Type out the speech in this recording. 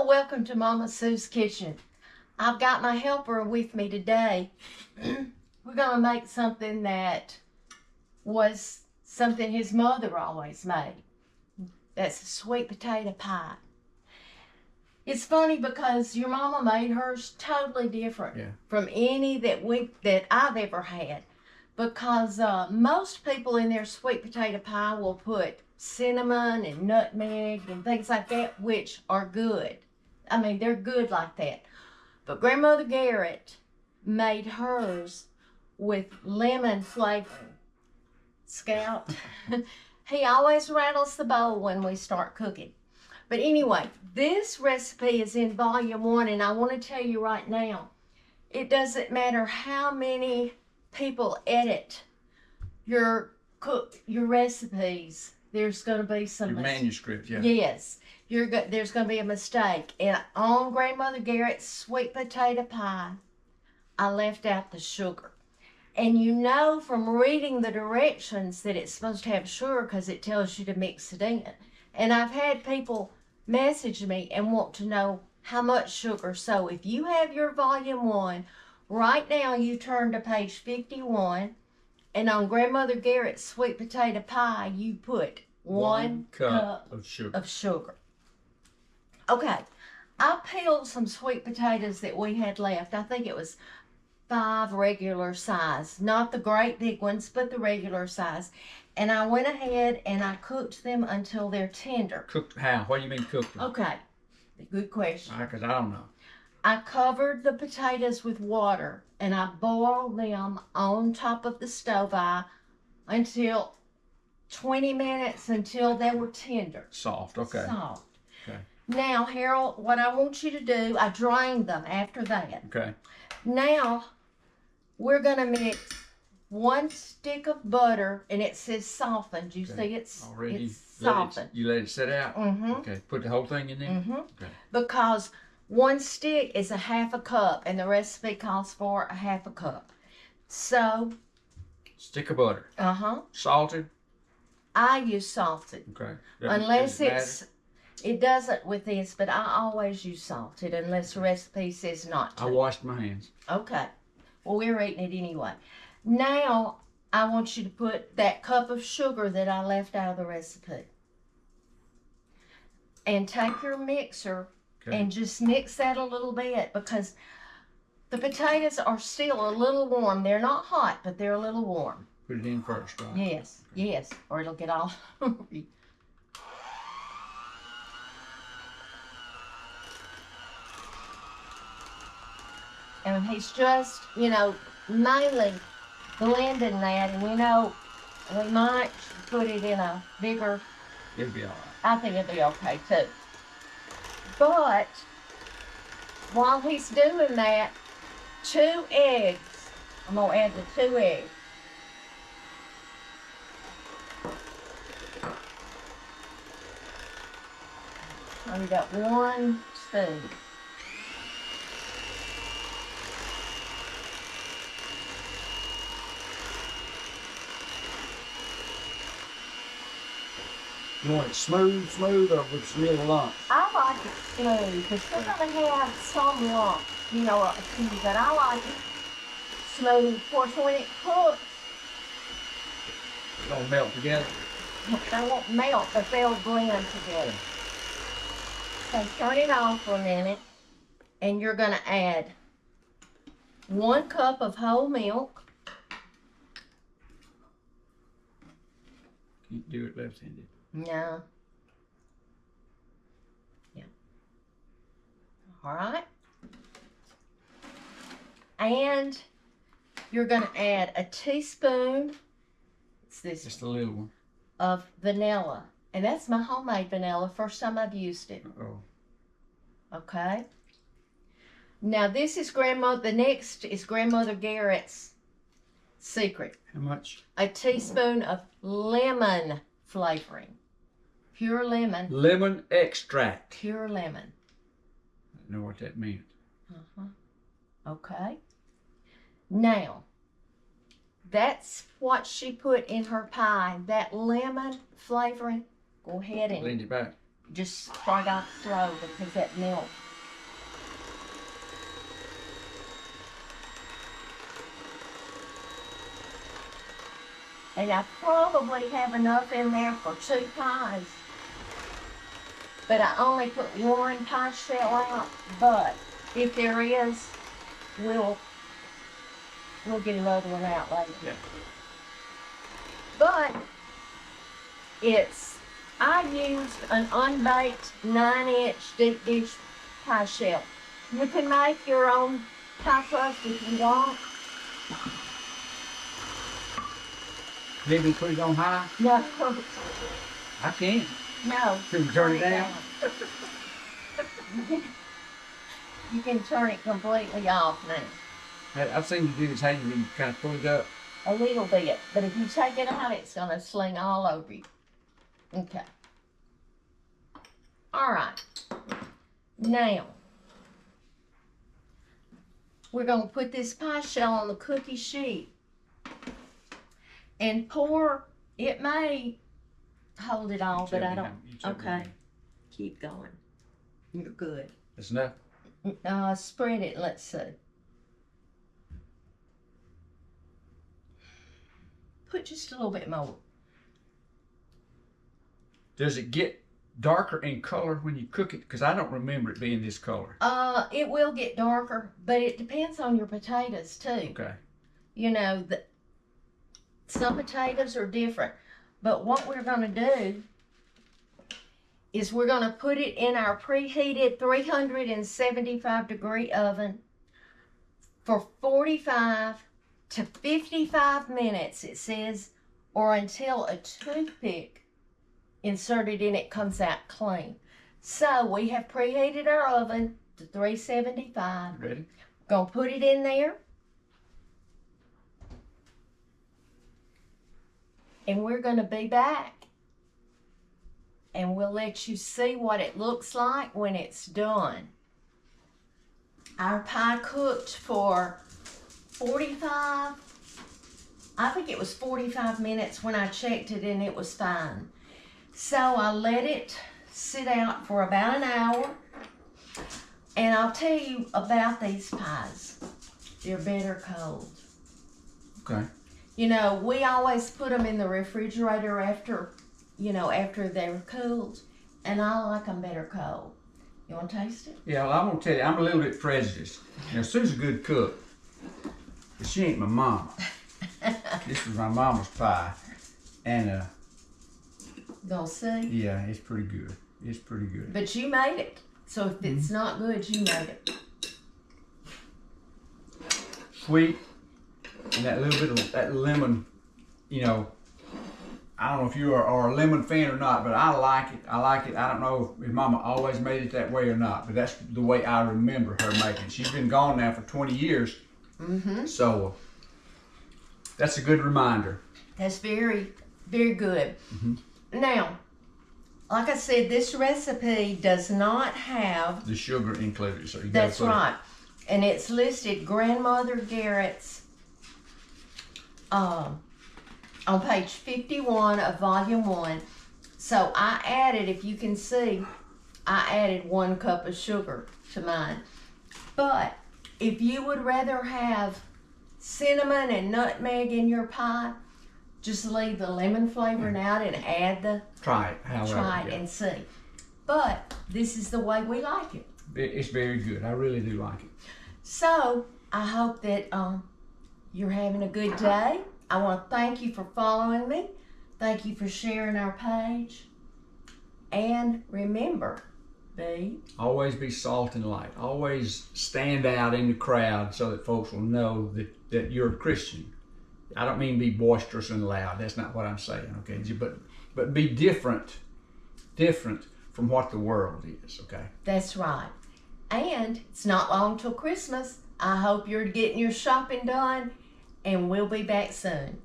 Hello, welcome to Mama Sue's Kitchen. I've got my helper with me today. We're going to make something that was something his mother always made. That's a sweet potato pie. It's funny because your mama made hers totally different from any that I've ever had. Because most people in their sweet potato pie will put cinnamon and nutmeg and things like that, which are good. I mean, they're good like that. But Grandmother Garrett made hers with lemon flavoring. Scout, he always rattles the bowl when we start cooking. But anyway, this recipe is in volume 1, and I want to tell you right now, it doesn't matter how many people edit your recipes, there's going to be some manuscript. Yes, there's going to be a mistake. And on Grandmother Garrett's sweet potato pie, I left out the sugar. And you know from reading the directions that it's supposed to have sugar because it tells you to mix it in. And I've had people message me and want to know how much sugar. So if you have your volume 1, right now you turn to page 51, and on Grandmother Garrett's sweet potato pie, you put 1 cup of sugar. Okay, I peeled some sweet potatoes that we had left. I think it was 5 regular size, not the great big ones, but the regular size. And I went ahead and I cooked them until they're tender. Cooked how? What do you mean cooked them? Okay, good question. Because I don't know. I covered the potatoes with water and I boiled them on top of the stove until 20 minutes until they were tender. Soft, okay. Soft. Okay. Now, Harold, what I want you to do, I drained them after that. Okay. Now, we're going to mix 1 stick of butter, and it says softened. You see it's already it's softened. You let it sit out? Mm-hmm. Okay. Put the whole thing in there? Mm-hmm. Okay. Because 1 stick is a half a cup, and the recipe calls for a half a cup. So, stick of butter. Salted? I use salted. Okay. Unless it doesn't with this, but I always use salted unless the recipe says not to. I washed my hands. Okay. Well, we're eating it anyway. Now, I want you to put that cup of sugar that I left out of the recipe. And take your mixer and just mix that a little bit because the potatoes are still a little warm. They're not hot, but they're a little warm. Put it in first, right? Yes, yes, or it'll get all over you. And he's just, mainly blending that, and we might put it in a bigger. It'll be all right. I think it'll be okay too. But while he's doing that, 2 eggs. I'm gonna add the 2 eggs. We got 1 spoon. You want it smooth, or with little lumps? I like it smooth because we're going to have some lumps, but I like it smooth. Of course, when it cooks, It's going to melt together? They won't melt, but they'll blend together. So turn it off for a minute, and you're going to add 1 cup of whole milk. Can't do it left-handed. No. Yeah. All right. And you're going to add a teaspoon. It's this. Just a little one. Of vanilla. And that's my homemade vanilla. First time I've used it. Uh-oh. Okay. Now this is the next is Grandmother Garrett's secret. How much? A teaspoon of lemon flavoring. Pure lemon. Lemon extract. Pure lemon. I didn't know what that meant. Okay. Now, that's what she put in her pie. That lemon flavoring. Go ahead and blend it back. Just fry out slow because that milk. And I probably have enough in there for 2 pies. But I only put 1 pie shell out. But if there is, we'll get another one out later. Yeah. But I used an unbaked 9-inch deep dish pie shell. You can make your own pie crust if you want. Maybe put it on high? No. I can't. No. Can you turn it down? You can turn it completely off now. I've seen you do this, how you can kind of pull it up. A little bit, but if you take it out, it's gonna sling all over you. Okay. All right. Now, we're gonna put this pie shell on the cookie sheet and pour. It may hold it all, but I don't. Okay. Keep going. You're good. That's enough. Spread it. Let's see. Put just a little bit more. Does it get darker in color when you cook it? Because I don't remember it being this color. It will get darker, but it depends on your potatoes too. Okay. You know, some potatoes are different. But what we're gonna do is we're gonna put it in our preheated 375-degree oven for 45 to 55 minutes, it says, or until a toothpick inserted in it comes out clean. So we have preheated our oven to 375. Ready? Gonna put it in there. And we're gonna be back. And we'll let you see what it looks like when it's done. Our pie cooked for 45, I think it was 45 minutes when I checked it, and it was fine. So I let it sit out for about an hour. And I'll tell you about these pies. They're better cold. Okay. You know, we always put them in the refrigerator after they're cooled, and I like them better cold. You want to taste it? Yeah, well, I'm going to tell you, I'm a little bit prejudiced. You know, Sue's a good cook, but she ain't my mama. This was my mama's pie, and Gonna see? yeah, it's pretty good. It's pretty good. But you made it, so if it's not good, you made it. Sweet, and that little bit of that lemon, you know, I don't know if you are a lemon fan or not, but I like it. I like it. I don't know if Mama always made it that way or not, but that's the way I remember her making it. She's been gone now for 20 years, so that's a good reminder. That's very, very good. Now, like I said, this recipe does not have The sugar included, so you gotta That's put right. And it's listed Grandmother Garrett's on page 51 of volume 1. So I added, if you can see, I added 1 cup of sugar to mine. But if you would rather have cinnamon and nutmeg in your pie, just leave the lemon flavoring out and add the Try it, however. try it yeah. and see. But this is the way we like it. It's very good. I really do like it. So I hope that you're having a good day. I want to thank you for following me. Thank you for sharing our page. And remember, Always be salt and light. Always stand out in the crowd so that folks will know that you're a Christian. I don't mean be boisterous and loud. That's not what I'm saying, okay? But be different from what the world is, okay? That's right. And it's not long till Christmas. I hope you're getting your shopping done, and we'll be back soon.